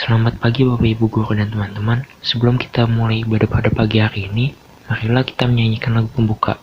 Selamat pagi Bapak Ibu Guru dan teman-teman. Sebelum kita mulai ibadah pada pagi hari ini, marilah kita menyanyikan lagu pembuka.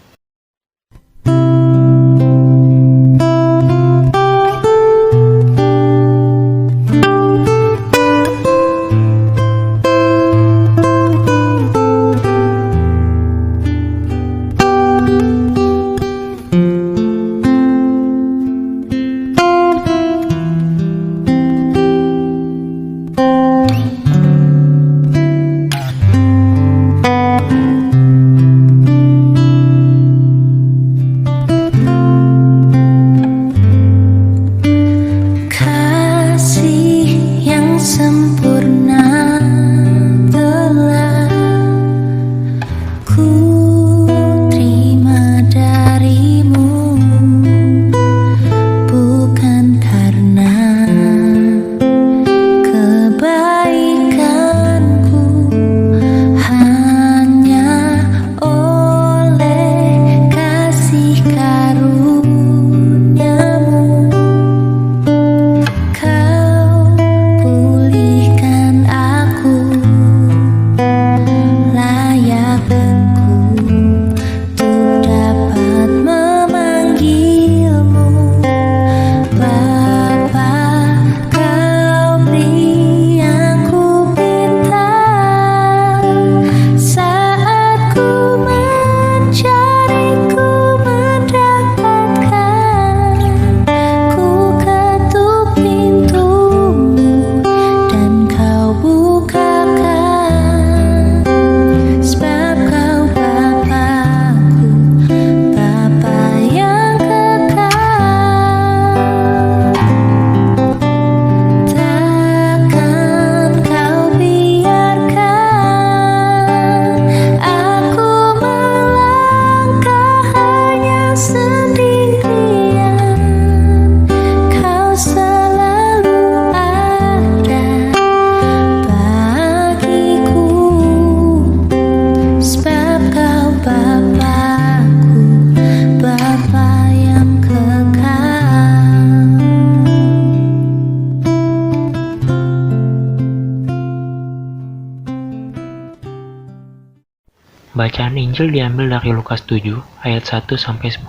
Bacaan Injil diambil dari Lukas 7 ayat 1-10.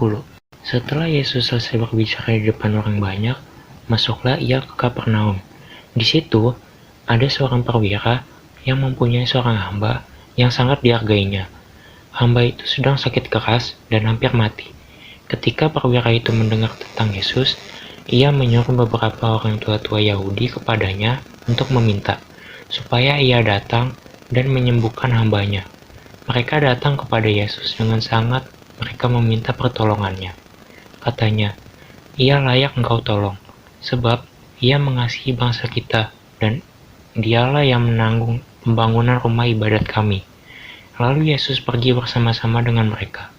Setelah Yesus selesai berbicara di depan orang banyak, masuklah ia ke Kapernaum. Di situ ada seorang perwira yang mempunyai seorang hamba yang sangat dihargainya. Hamba itu sedang sakit keras dan hampir mati. Ketika perwira itu mendengar tentang Yesus, ia menyuruh beberapa orang tua-tua Yahudi kepadanya untuk meminta supaya ia datang dan menyembuhkan hambanya. Mereka datang kepada Yesus dengan sangat mereka meminta pertolongannya. Katanya, ia layak engkau tolong, sebab ia mengasihi bangsa kita, dan dialah yang menanggung pembangunan rumah ibadat kami. Lalu Yesus pergi bersama-sama dengan mereka.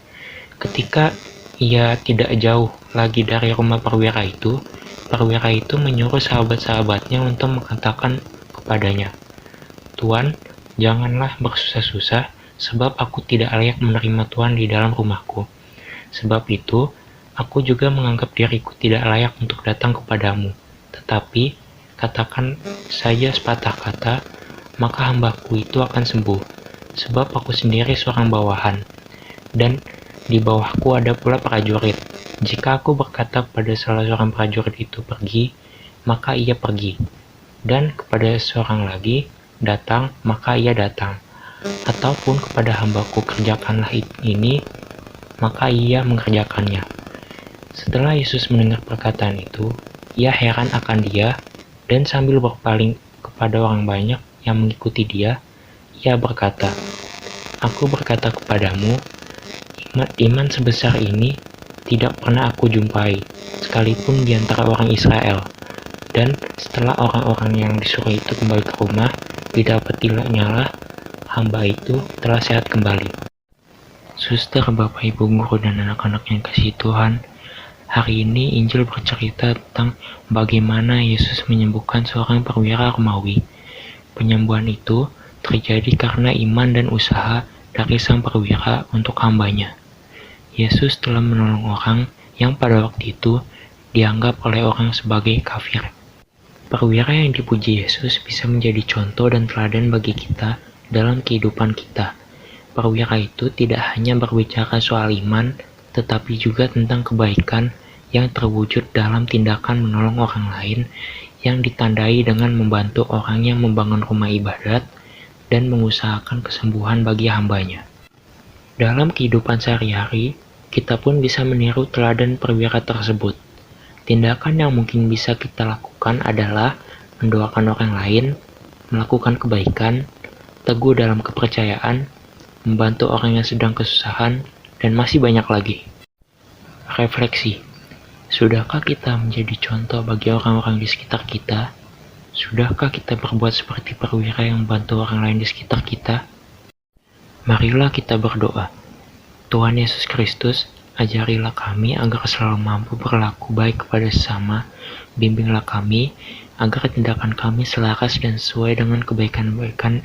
Ketika ia tidak jauh lagi dari rumah perwira itu menyuruh sahabat-sahabatnya untuk mengatakan kepadanya, Tuan, janganlah bersusah-susah, sebab aku tidak layak menerima Tuhan di dalam rumahku. Sebab itu, aku juga menganggap diriku tidak layak untuk datang kepadamu. Tetapi, katakan saja sepatah kata, maka hambaku itu akan sembuh. Sebab aku sendiri seorang bawahan, dan di bawahku ada pula prajurit. Jika aku berkata kepada salah seorang prajurit itu pergi, maka ia pergi. Dan kepada seorang lagi, datang, maka ia datang. Ataupun kepada hambaku kerjakanlah ini, maka ia mengerjakannya. Setelah Yesus mendengar perkataan itu, ia heran akan dia, dan sambil berpaling kepada orang banyak yang mengikuti dia, ia berkata, Aku berkata kepadamu, iman sebesar ini tidak pernah aku jumpai, sekalipun di antara orang Israel. Dan setelah orang-orang yang disuruh itu kembali ke rumah, didapatinya lah hamba itu telah sehat kembali. Suster, Bapak Ibu Guru dan anak-anak yang kasih Tuhan, hari ini Injil bercerita tentang bagaimana Yesus menyembuhkan seorang perwira Romawi. Penyembuhan itu terjadi karena iman dan usaha dari sang perwira untuk hambanya. Yesus telah menolong orang yang pada waktu itu dianggap oleh orang sebagai kafir. Perwira yang dipuji Yesus bisa menjadi contoh dan teladan bagi kita dalam kehidupan kita. Perwira itu tidak hanya berbicara soal iman, tetapi juga tentang kebaikan yang terwujud dalam tindakan menolong orang lain yang ditandai dengan membantu orang yang membangun rumah ibadat dan mengusahakan kesembuhan bagi hambanya. Dalam kehidupan sehari-hari, kita pun bisa meniru teladan perwira tersebut. Tindakan yang mungkin bisa kita lakukan adalah mendoakan orang lain, melakukan kebaikan, teguh dalam kepercayaan, membantu orang yang sedang kesusahan, dan masih banyak lagi. Refleksi. Sudahkah kita menjadi contoh bagi orang-orang di sekitar kita? Sudahkah kita berbuat seperti perwira yang membantu orang lain di sekitar kita? Marilah kita berdoa. Tuhan Yesus Kristus, ajarilah kami agar selalu mampu berlaku baik kepada sesama, bimbinglah kami agar tindakan kami selaras dan sesuai dengan kebaikan-kebaikan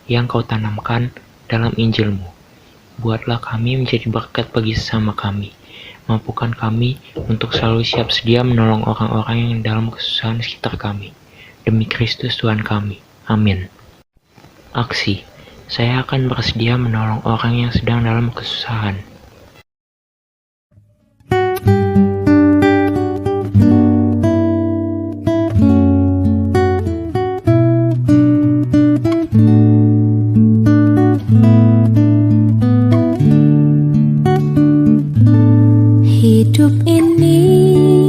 yang Kau tanamkan dalam Injil-Mu. Buatlah kami menjadi berkat bagi sesama kami. Mampukan kami untuk selalu siap sedia menolong orang-orang yang dalam kesusahan di sekitar kami. Demi Kristus Tuhan kami. Amin. Aksi. Saya akan bersedia menolong orang yang sedang dalam kesusahan. Hidup ini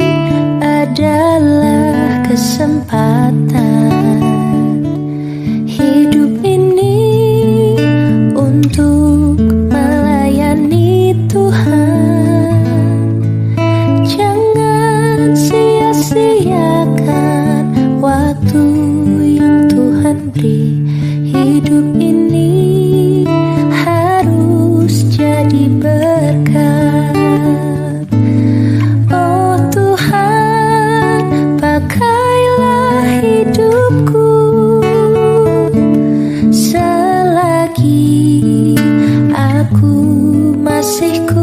adalah kesempatan. Hidup ini untuk melayani Tuhan. Jangan sia-siakan waktu yang Tuhan beri. Hidup ini harus jadi berkat. Oh Tuhan, pakailah hidupku selagi aku masih ku